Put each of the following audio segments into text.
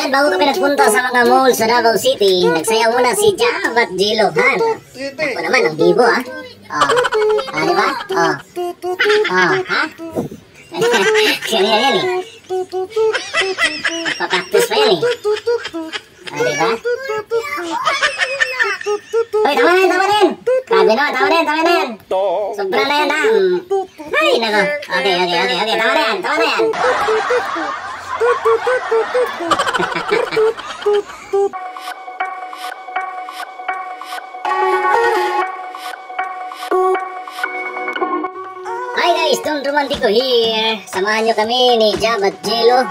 Ayan, bago kami nagpunta sa mga mall sa Davao City, nagsayaw muna si Jab at Jilohan. Ako naman, ang bibo ah. Diba? Ha? Kaya yan eh. Papaktis pa yan eh. Diba? Uy, tama na yan. Sabi na, tama na yan. Sobra na yan ah. Ay, nako. Okay. Tama na yan. Hi guys, Don Romantico here. Samahan nyo kami ni Jab at Jello.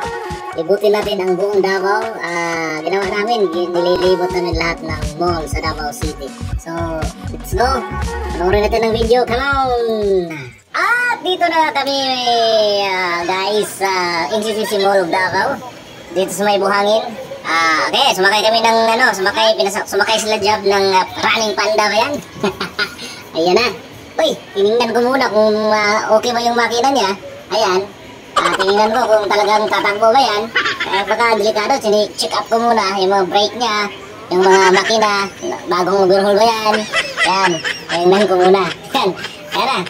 Ibutin natin ang buong Davao. Ginawa namin, nililibot namin lahat ng mall sa Davao City. So, let's go. Panoorin natin ang video. Come on! At dito na kami guys sa NCCC Mall of Davao. Dito sa may buhangin. Okay, sumakay kami ng sumakay sila Jab ng running panda ba yan? Ayan na. Uy, tinignan ko muna kung okay ba yung makina niya. Ayan. Tingnan ko kung talagang tatakbo ba yan. Baka delikado, check up ko muna yung mga brake niya, yung mga makina, bagong overhaul ba yan. Ayan, tingnan ko muna. Ayan na.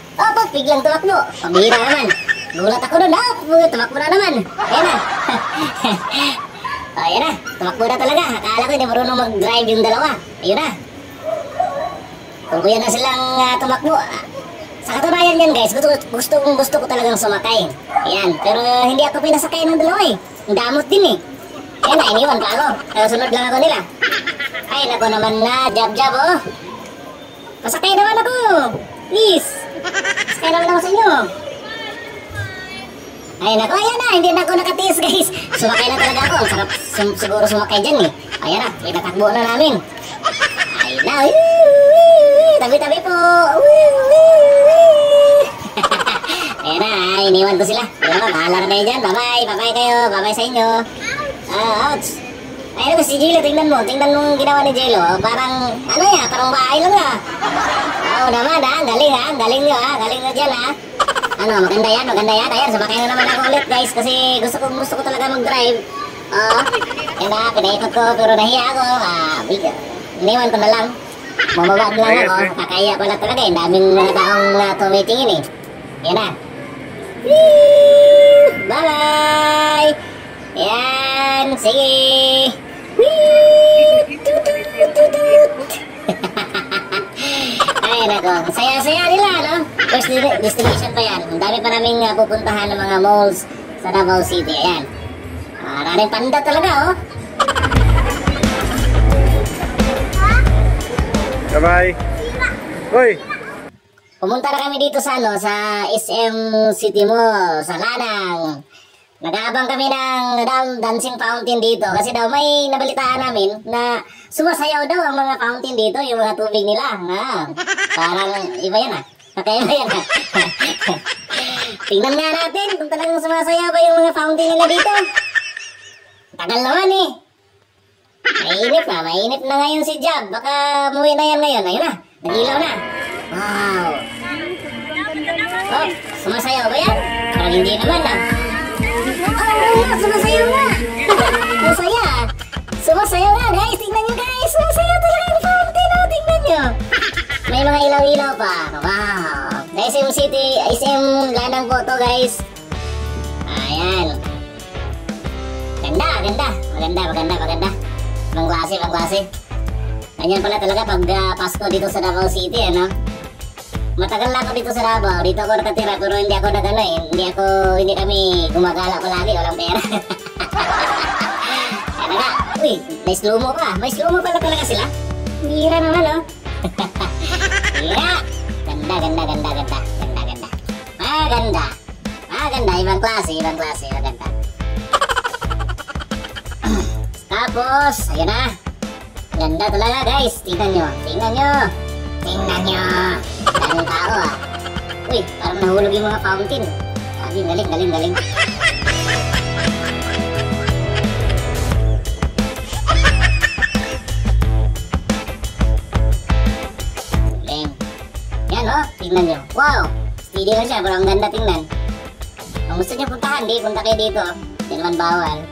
Biglang tumakbo. Pabihira naman. Gulat ako doon. Tumakbo na naman. Ayan na. Ayan na, tumakbo na talaga. Akala ko hindi marunong mag-drive yung dalawa. Ayun na. Kung kuya na silang tumakbo. Sa katunayan yan guys, gusto ko talagang sumakay. Ayan, pero hindi ako pinasakay ng dalawa eh. Ang damot din eh. Ayan na, iniwan pa ako. Pero sunod lang ako nila. Ay, nako naman na, Jab oh. Pasakay naman ako. Please. Pasakay naman ako sa inyo. Ay, nako, ayan na, hindi na ako nakatiis guys. Sumakay na talaga ako. Ang sarap siguro sumakay dyan eh. Ayan na, pinatakbo na namin. Ay na, tabi-tabi po. Ayan na, iniwan ko sila. Ayan na, bahala na kayo dyan. Bye-bye kayo. Bye-bye sa inyo. Ouch. Ayan na, si Jello, tingnan mo ginawa ni Jello. Parang, parang bahay lang ah. Oo naman ah, galing nyo dyan ah. Maganda yan. Ayan, sumakay na naman ako ulit guys. Kasi gusto ko talaga mag-drive. Ayan na, pinaikot ko pero nahiya ako. Iniwan ko na lang. Mamabad lang ako. Kakaya pala talaga eh. Daming mga taong tumitingin eh. Ayan na. Bye-bye! Ayan, sige! Ay nako, saya-saya nila no? First destination pa yan. Ang dami pa naming pupuntahan ng mga malls sa Davao City. Ayan. Maraming panda talaga oh. Bye-bye! Hoy! Pumunta na kami dito sa SM City Mall, sa Lanang. Nag-aabang kami ng dancing fountain dito kasi daw may nabalitaan namin na sumasayaw daw ang mga fountain dito, yung mga tubig nila. Parang iba yan ah. Kakaiba yan ah. Tingnan nga natin kung talagang sumasayaw ba yung mga fountain nila dito. Tagal naman eh. Mainit na ngayon si Jab. Baka muwi na yan ngayon. Ayun na, nagilaw na. Wow. Sumasayaw ba yan? Parang hindi naman ah. Sumasayaw na. Sumasayaw na guys. Tingnan nyo guys. Sumasayaw talaga yung fountain oh. Tingnan nyo. May mga ilaw-ilaw pa. Wow. SM City, SM Lanang po to guys. Ayan. Maganda. Ibang klase. Ganyan pala talaga pag Pasko dito sa Davao City, ano? Matagal na ako dito sa Davao. Dito ako nakatira pero hindi kami gumagala palagi. Walang pera. Ano nga? Uy, may slow-mo pa. May slow-mo pala talaga sila. Hira naman, oh. Hira. Ganda. Maganda. Ibang klase. Maganda. Tapos, ayun na. Ganda talaga guys. Tingnan nyo. Daming tao ah. Uy, parang nahulog yung mga fountain. Galing. Galing. Yan oh, tingnan nyo. Wow, steady na siya, pero ang ganda tingnan. Kung gusto nyo puntahan, punta kayo dito. Hindi naman bawal.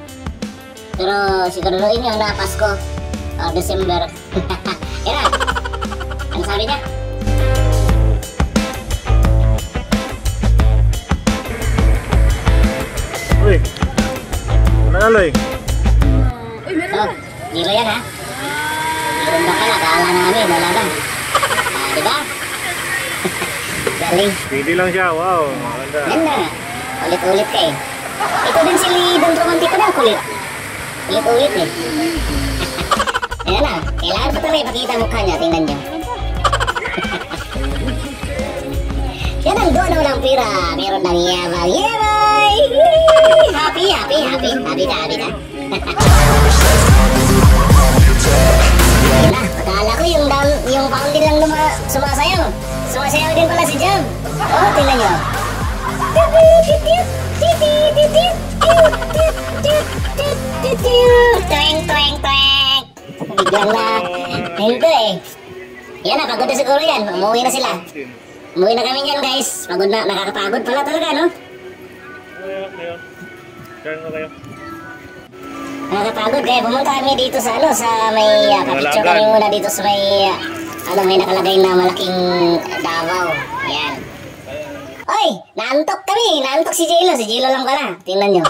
Pero siguraduhin nyo na Pasko o December. Yan na. Ano sabi niya? Uy, nanalo eh. So, zero yan ha. Meron ba pala? Kala namin, wala na. Diba? Galing. Pwede lang siya, wow. Maganda. Yan na. Ulit-ulit ka eh. Ito din si Lidon Romantiko na kulit. Ulit-ulit eh. Ayan na. Kailangan pa talaga ipakita mukha niya. Tingnan niyo. Yan ang dono ng pira. Meron ng yabang. Yabay! Happy, happy, happy. Happy ka, happy ka. Ayun na. Akala ko yung fountain lang sumasayaw. Sumasayaw din pala si Jam. Oh, tingnan niyo. Tweng, tweng, tweng. Biglang na hinto eh. Yan na, pagod na siguro yan. Umuwi na sila. Umuwi na kami yan guys. Pagod na, nakakapagod pala talaga no? Nakakapagod kaya pumunta kami dito sa ano, sa may kapicture kami muna dito sa may may nakalagay na malaking Davao. Yan. Oy, naantok kami. Naantok si Jilo. Si Jilo lang pala. Tingnan nyo.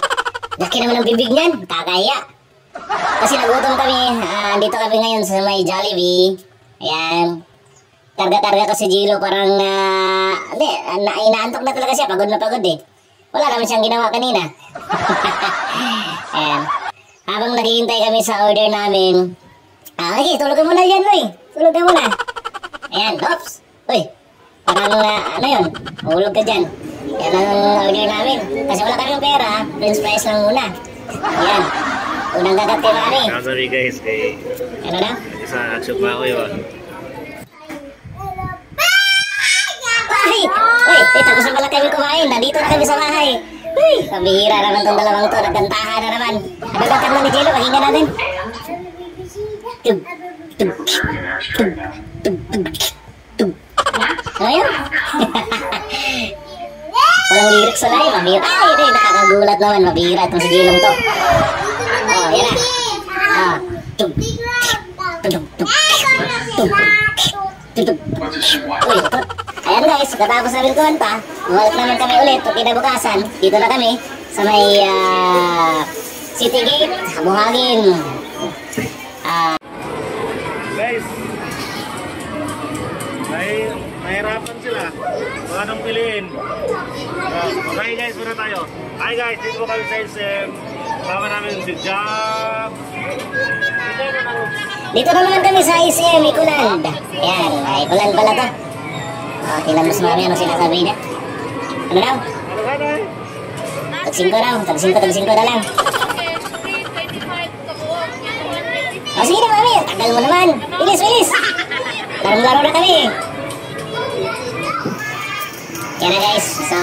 Laki naman ang bibig niyan. Kakaya. Kasi nagutom kami. Dito kami ngayon sa may Jollibee. Ayan. Targa-targa ko si Jilo. Parang, inaantok na talaga siya. Pagod na pagod eh. Wala naman siyang ginawa kanina. Ayan. Habang naghihintay kami sa order namin. Okay, tulog ka muna dyan, Loy. Tulog ka muna. Ayan, oops. Uy. Parang, ano yun? Hulog ka dyan. Yan ang order namin. Kasi wala kaming pera. French fries lang muna. Ayan. Unang gagat kay Mami. Sorry guys, kay... Ano na? Sa action pa ako yun. Ay! Uy, tapos na pala kami kumain. Nandito na kami sa bahay. Uy, pabihira naman itong dalawang to. Nagkantahan na naman. Nagkantahan na ni Jello. Pakinggan natin. Tug, tug, tug, tug, tug, tug. Ano yun? Walang lyrics sa live. Mabira. Ay, hindi. Nakakagulat naman. Mabira itong si Jilong to. Oh, yan na. Ah. Tug. Tug. Tug. Tug. Tug. Uy, ikot. Ayan guys, katapos namin kumanta, bumalik naman kami ulit. Kinabukasan, dito na kami sa may City Gate, Buhangin. Guys, nahirapan sila. Baka nang piliin. Okay guys, muna tayo. Hi guys, dito po kami sa SM. Baka namin si Jam. Dito na naman kami sa SM, Ikuland. Ayan, Ikuland pala to. Tingnan mo si Mami, ano sinasabi niya? Ano daw? Tag-5 daw, tag-5 na lang. Sige na Mami, tagal mo naman. Bilis, bilis. Larong-laro na kami. Yan na guys, so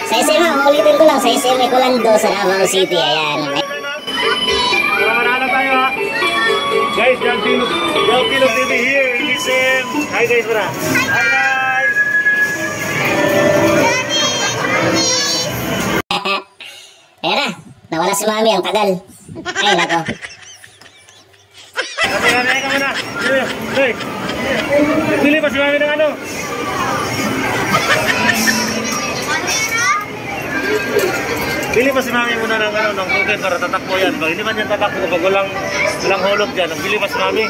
sa SM ha, ulitin ko lang, sa SM Ecolando sa Davao City, ayan. Para manalo tayo ha. Guys, Jam Kilo TV here in SM. Hi guys, para. Hi guys. Ayan na, nawala si Mami, ang tagal. Ay, nako. Kami ka muna. Hey. Pili pa si Mami ng ano? Pili pa si Mami muna ng ano, ng token para tatakbo yan. Pag hindi man yan tatakbo, pag walang hulog dyan, pili pa si Mami.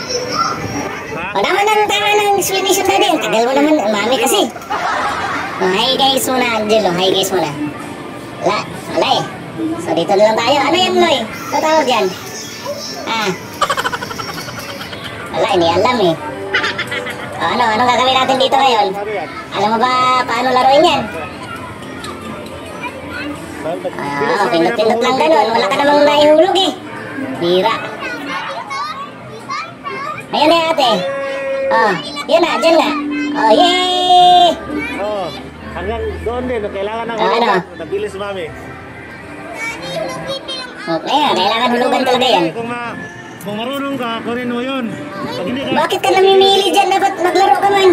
Ha? O, tama ng explanation na din. Tagal mo naman, Mami kasi. O, hi guys muna, Angelo. Hi guys muna. Wala eh. So, dito na lang tayo. Ano yan, Loy? Ano tawag yan? Wala, hindi alam eh. O, anong gagawin natin dito ngayon? Alam mo ba paano laruin yan? Pindot-pindot lang ganun. Wala ka namang naihulog eh. Bira. Ayan na ate. Oh, yan na, dyan na. Oh, yay! Oo. Hanggang doon din, kailangan ng ano? Nabili si Mami. Okay, kailangan hulugan talaga yan. Kung marunong ka, kunin mo yun. Pag hindi ka... Bakit ka namimili dyan? Dapat maglaro ka man.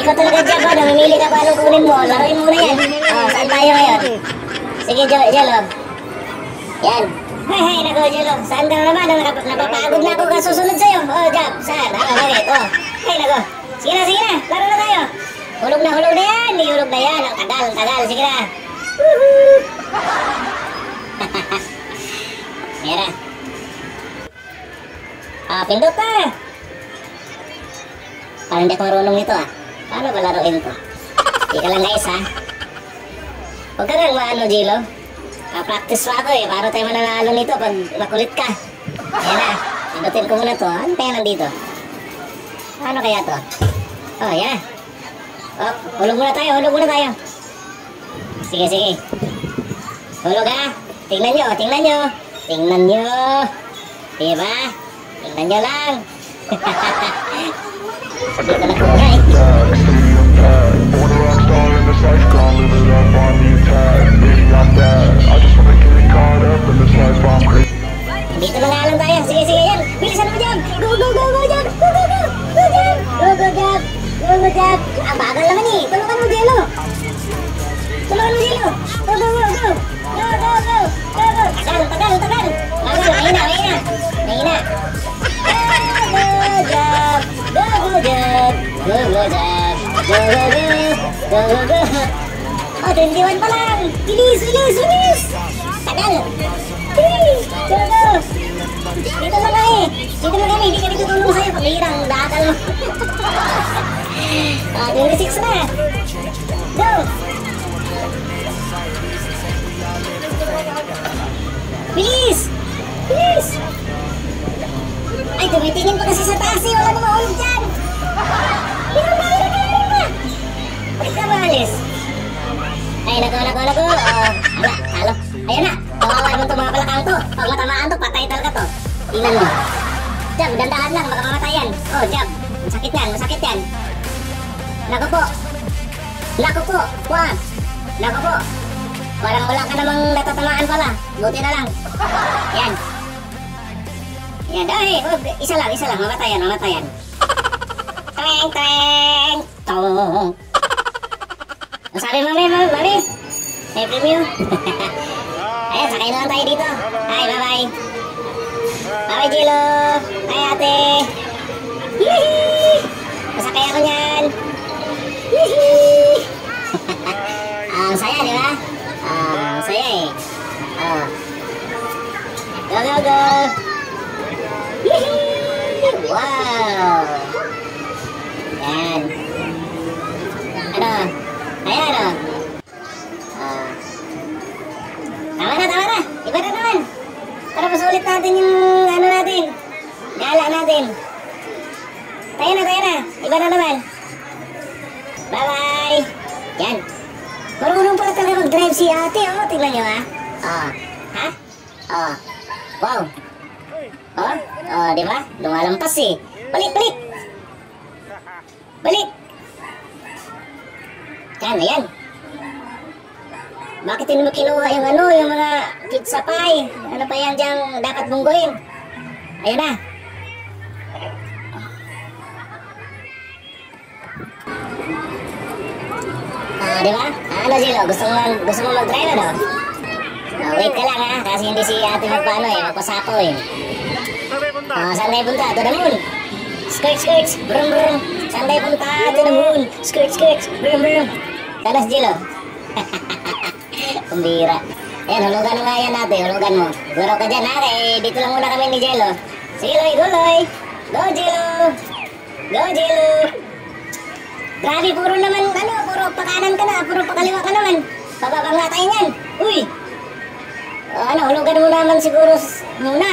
Ikaw talaga dyan ba? Namimili ka pa anong kunin mo. Laruin mo na yan. Oh, saan tayo ngayon? Sige, Jalo. Yan. Hey, nako, Jello. Saan ka na naman? Napapagod na ako kasusunod sa'yo. Oh, Jab. Saan? Bakit? Oh. Hey, nako. Sige na, sige na. Laro na tayo. Hulog na yan. Hindi hulog na yan. Ang tagal. Sige na. Woohoo! Mira. Pindot na. Parang hindi ako marunong nito Paano ba laruin to? Ika lang guys Huwag ka nang maano, Jello. Practice pa ako Paano tayo mananalo nito pag makulit ka? Ayan na. Pindutin ko muna to. Ano kaya nandito? Ano kaya to? Oh, yan. Oh, hulog muna tayo. Sige. Hulog Tingnan nyo. Diba? Tingnan nyo lang. Dito na ko, guys. Dito na nga lang tayo. Sige, yan. Bilisan mo dyan. Go, Jab. Go, Jab. Ang bagal naman Tulungan mo, Jello. Go. Tagal. Mahina. Go. Oh, 21 pa lang. Bilis. Tagal. Go. Dito na kami. Hindi kami tutulong sa'yo. Pagkirang dakal mo. 26 na. Go. Bilis. Ay, tumitingin pa kasi sa taas Wala na mahulog dyan. Meron pa. Ba't ka ba alis? Ay, naku. Talo. Ayun na. Kawawa naman itong mga palakang to. Pag matamaan to, patay talaga to. Tingnan mo. Jab, dandahan lang. Baka mamatayan. Oh, Jab. Masakit yan. Naku po. Juan. Naku po. Wala ka namang natatamaan pala. Buti na lang. Yan. Ay, isa lang. Mamatayan. Tweng. Tong. Ang sabi, mami? May preview. Ayan, sakay na lang tayo dito. Hi, bye-bye. Bye-bye, Jello. Hi, ate. Hihi. Masakay ako niyan. Hihi. Ang saya, di ba? Ang saya Go. Hihi. Wow. Yan. Ayan. Tama na. Iba na naman. Para masulit natin yung natin. Gala natin. Tayo na. Iba na naman. Bye-bye. Yan. Marunong pala talaga mag-drive si ate. Tingnan nyo Wow. Diba? Lumalampas Balik. Ayan. Bakit hindi mo kinuha yung mga pizza pie? Ano pa yan diyang dapat bungguin? Ayun na. Diba? Ano, Jello? Gusto mo mag-drive, ano? Wait ka lang, kasi hindi si ate magpasako Saan tayo punta? To the moon. Skirt. Brum. Saan tayo punta? To the moon. Skirt. Brum. Sana si Jello. Kumbira. Ayan, hulugan mo nga yan natin. Hulugan mo. Guro ka dyan dito lang muna kami ni Jello. Sige, Loy. Go, Jello. Grabe, puro pakanan ka na. Puro pakaliwa ka naman. Bababang nga tayo yan. Uy. Hulugan mo naman siguro muna.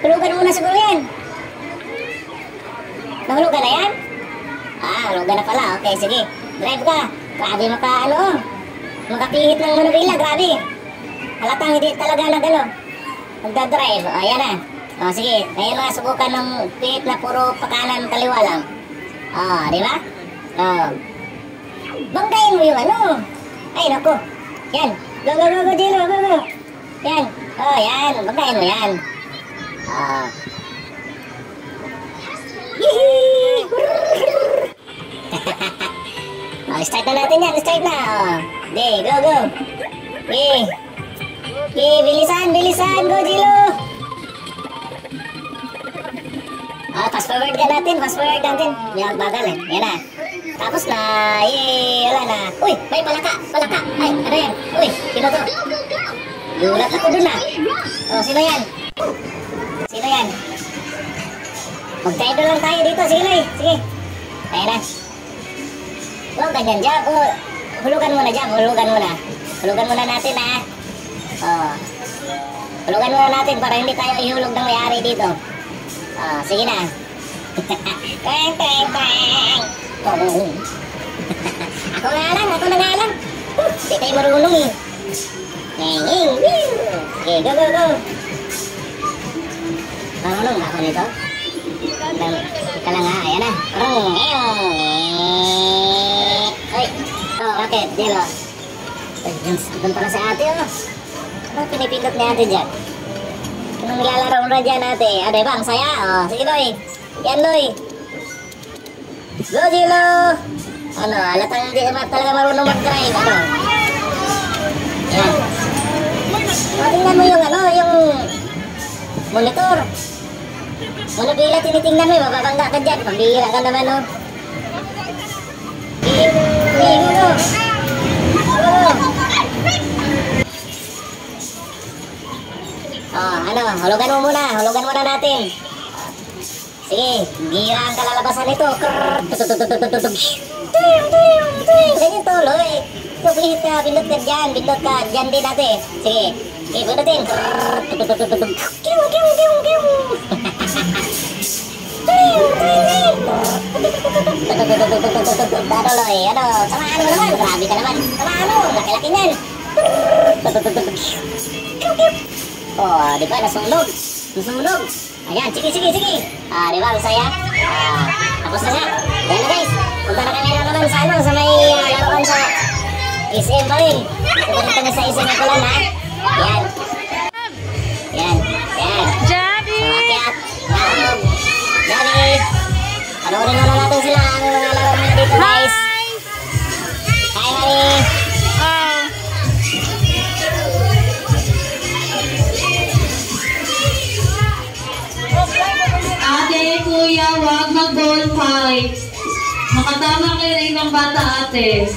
Hulugan muna siguro yan. Nahulugan na yan? Hulugan na pala. Okay, sige. Drive ka. Grabe makapihit ng manubila. Grabe. Halatang hindi talaga magdadrive. Ayan na. Sige. Ngayon mga subukan ng pihit na puro pakanan kaliwa lang. Di ba? Banggayin mo yung Ay, naku. Yan. Go, Jello. Go. Yan. Yan. Banggayin mo yan. Hihi! Start na natin yan. Start na. Go. Okay, bilisan, bilisan. Go, Jilo. Fast forward ka natin, fast forward natin. Yan, bagal eh. Yan na. Tapos na. Yay, wala na. Uy, may palaka, palaka. Ay, ano yan? Uy, sino to? Gulat ako dun na. Oh, sino yan? Sino yan? Magtayo lang tayo dito. Sige, Loy. Sige. Ayan na. Huwag ganyan, Jab. Oh, hulugan muna, Jab. Hulugan muna. Hulugan muna natin, ha. Oh. Hulugan muna natin para hindi tayo ihulog ng may-ari dito. Oh, sige na. Twang, twang, twang. Oh. Ako na nga lang. Hindi tayo marunong eh. Okay, go, go, go. Marunong ako nito. Ika lang ha, ayan na. Uy, oh, bakit? Dilo. Uy, doon pala sa ate, oh. Ano pinipindot ni ate dyan? Anong nilalaro na dyan ate? Ano ba, ang saya? Oh, sige, Loy. Yan, Loy. Go, Dilo. Ano, alatang hindi talaga marunong mag-drive. Ano? Yan. O, tingnan mo yung, ano, yung monitor. Monobila, tinitingnan mo, mababangga ka dyan. Pambihira ka naman, no? Go. Oh, ano, hulugan mo muna natin. Sige, gira ang kalalabasan nito. Ganyan to, Loy. Pihit ka, pindot ka dyan din natin. Sige, pindutin. Ano, Loy, ano, samaan mo naman. Grabe ka naman. Samaan mo, laki-laki niyan. Oh, di ba, nasunog. Ayan, sige. Di ba, ang saya? Tapos na nga. Ayan na guys, punta na kami na naman sa ano, sa may laruan sa SM pa rin. Punta kami sa SM ko lang ha. Yan. Javi! Akyat. Javi. Panoorin muna natin sila ang mga laro nila dito guys. Hi, Mami. Ate, kuya, wag mag-ball fight. Makatama kayo ng ibang bata, ate.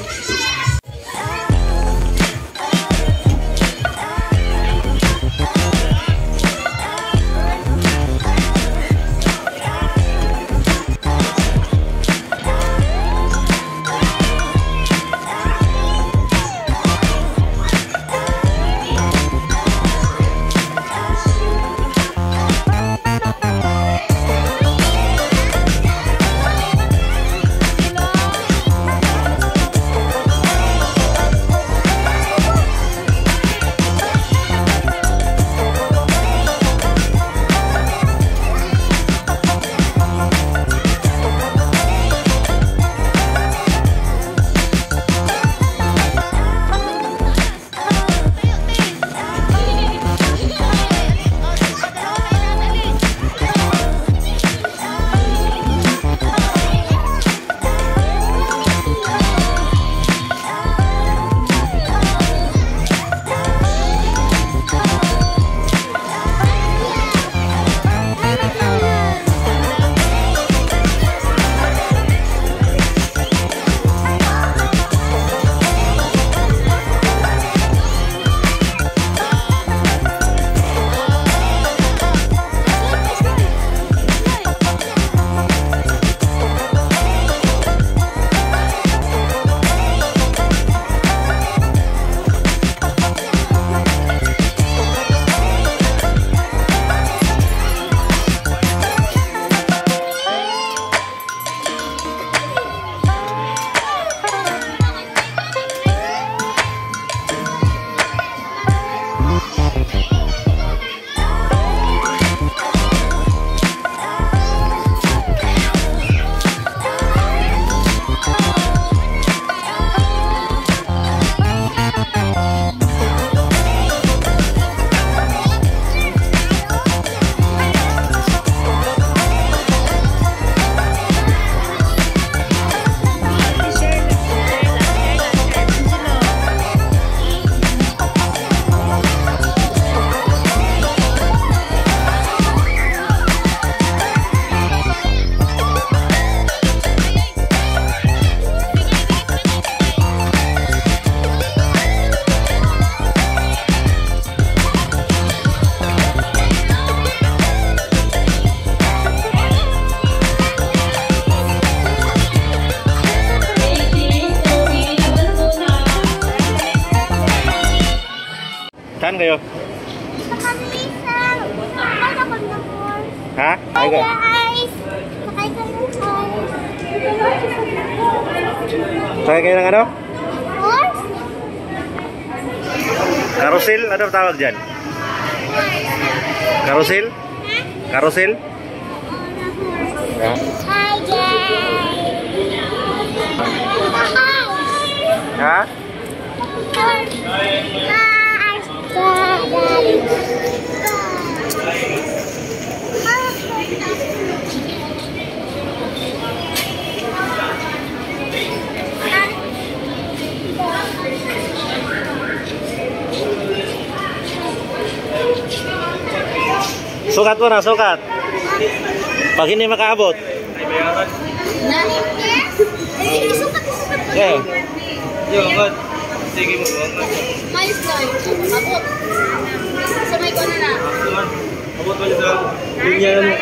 kayo? Ha? Hi guys! Sakay kayo Sakay kayo ng ano? horse? Carousel? Ano tawag dyan? Carousel? Carousel? Hi guys! Ha? Sukat mo na, sukat. Pag hindi makaabot. Okay. Sige mo. Mayos lang. Abot. Sabay ko na na. Abot mo sa linya mo.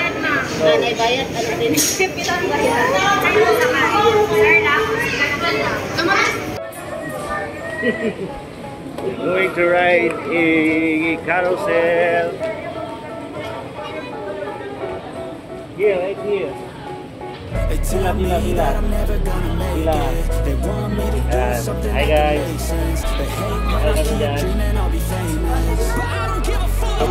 Nanay bayad. Ano din? Pitang bayad. Sir lang. Going to ride a carousel. Here, right here. They tell me that I'm never gonna make it. They want me to do something Hi that guys. makes sense. They hate when I keep dreaming I'll be famous, but I don't give a fuck. I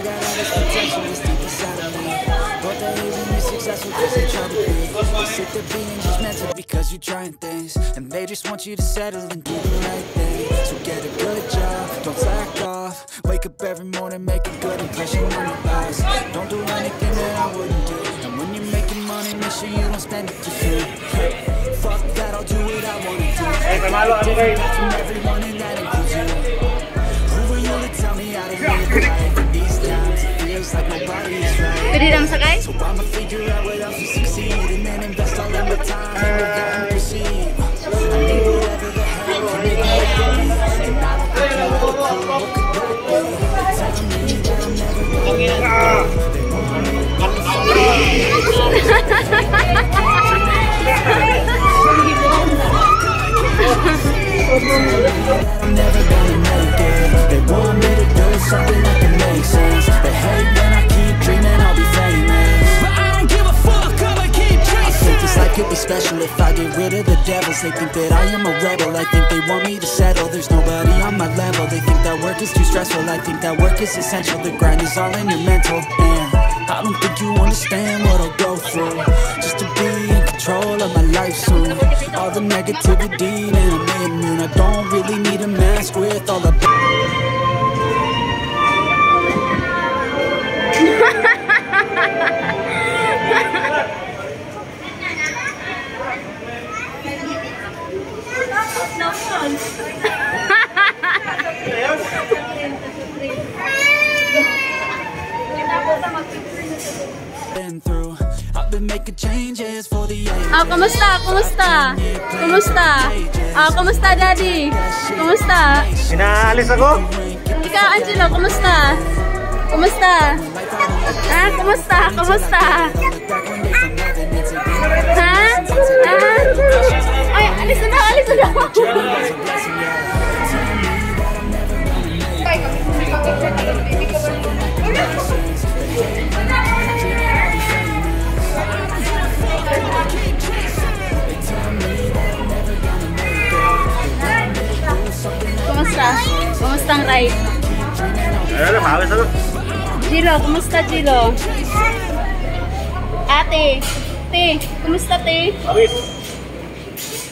got all this potential that's deep inside of me, but they hate me successful because they try to be. They sit there being judgmental because you're trying things, and they just want you to settle and do the right thing. So get a good job, don't slack off. Wake up every morning, make a good impression on your boss. Don't do anything that I wouldn't do. And when you're making money, make sure you don't spend it too soon. Fuck that, I'll do what I wanna do. Hey, pamalo ako guys. From everyone and that includes you. Who are you to tell me how to live life? In these times, it feels like nobody is right. Pwede lang sakay? So I'ma figure out what else to succeed, and then invest all of my time into that and proceed. I need whatever the hell can make me happy, and I don't think you have a clue what could hurt me. They tell me that I'm never gonna make it. They want me to do I'm never gonna make it. They want me to do something that can make sense. They hate when I keep dreaming I'll be famous, but I don't give a fuck, I'ma keep chasing. I think this life could be special if I get rid of the devils. They think that I am a rebel, I think they want me to settle. There's nobody on my level. They think that work is too stressful, I think that work is essential. The grind is all in your mental, and I don't think you understand what I'll go through just to be in control of my life soon. All the negativity, and I'm immune. I don't really need a mask with all the been through. I've been making changes for the ages. Kumusta? Kumusta? Kumusta? Kumusta, Daddy? Kumusta? Inaalis ako? Ikaw, Angelo, kumusta? Kumusta? Kumusta? Kumusta? Ha? Ay, alis na daw, alis na daw. Kumusta? Kumusta ang ride? Ano, pawis ako. Jilo, kumusta Jilo? Ate, te, kumusta te? Pawis.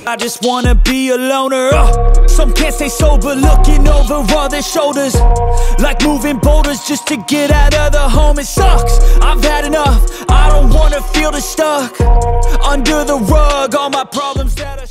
I just wanna be a loner. Some can't stay sober, looking over all their shoulders, like moving boulders just to get out of the home. It sucks, I've had enough. I don't wanna feel the stuck under the rug. All my problems that are